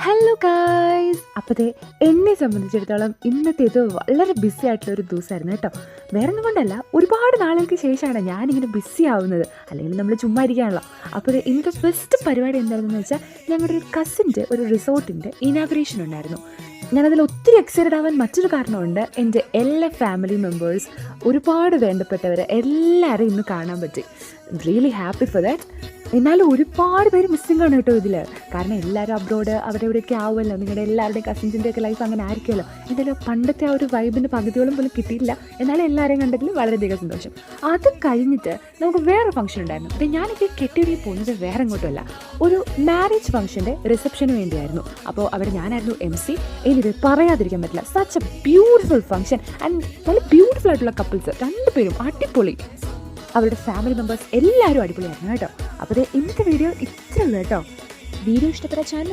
Hello guys, അപ്പോഴത്തെ എന്നെ സംബന്ധിച്ചിടത്തോളം ഇന്നത്തേത് വളരെ ബിസി ആയിട്ടുള്ള ഒരു ദിവസമായിരുന്നു കേട്ടോ. വേറെ ഒന്നും കൊണ്ടല്ല, ഒരുപാട് നാളുകൾക്ക് ശേഷമാണ് ഞാനിങ്ങനെ ബിസി ആവുന്നത്. അല്ലെങ്കിൽ നമ്മൾ ചുമ്മാ ഇരിക്കുകയാണല്ലോ. അപ്പോൾ ഇന്നത്തെ ഫസ്റ്റ് പരിപാടി എന്തായിരുന്നെന്ന് വെച്ചാൽ, ഞങ്ങളുടെ ഒരു കസിൻ്റെ ഒരു റിസോർട്ടിൻ്റെ ഇനാഗുറേഷൻ ഉണ്ടായിരുന്നു. ഞാനതിൽ ഒത്തിരി എക്സൈറ്റഡ് ആവാൻ മറ്റൊരു കാരണമുണ്ട്. എൻ്റെ എല്ലാ ഫാമിലി മെമ്പേഴ്സ്, ഒരുപാട് വേണ്ടപ്പെട്ടവർ എല്ലാവരെയും ഇന്ന് കാണാൻ പറ്റി. Really happy for that. എന്നാലും ഒരുപാട് പേര് മിസ്സിംഗ് ആണ് കേട്ടോ ഇതിൽ. കാരണം എല്ലാവരും അബ്രോഡ് അവിടെ ഇവിടെയൊക്കെ ആവുമല്ലോ. നിങ്ങളുടെ എല്ലാവരുടെയും കസിൻസിൻ്റെ ഒക്കെ ലൈഫ് അങ്ങനെ ആയിരിക്കുമല്ലോ. എന്തായാലും പണ്ടത്തെ ആ ഒരു വൈബിൻ്റെ പകുതിയോളം പോലും കിട്ടിയില്ല. എന്നാലും എല്ലാവരെയും കണ്ടതിൽ വളരെയധികം സന്തോഷം. അത് കഴിഞ്ഞിട്ട് നമുക്ക് വേറെ ഫംഗ്ഷൻ ഉണ്ടായിരുന്നു. അത് ഞാനൊക്കെ കെട്ടിയൊരുങ്ങി പോകുന്നത് വേറെ എങ്ങോട്ടുമല്ല, ഒരു മാരേജ് ഫംഗ്ഷൻ്റെ റിസപ്ഷന് വേണ്ടിയായിരുന്നു. അപ്പോൾ അവിടെ ഞാനായിരുന്നു MC. എനിവേ പറയാതിരിക്കാൻ പറ്റില്ല, such A beautiful function and നല്ല ബ്യൂട്ടിഫുൾ ആയിട്ടുള്ള കപ്പിൾസ്, രണ്ടുപേരും അടിപൊളി. അവരുടെ ഫാമിലി മെമ്പേഴ്സ് എല്ലാവരും അടിപൊളിയായിരുന്നു കേട്ടോ. അപ്പോൾ ഇന്നത്തെ വീഡിയോ ഇത്രയുള്ളൂ കേട്ടോ. വീഡിയോ ഇഷ്ടപ്പെട്ട ചാനൽ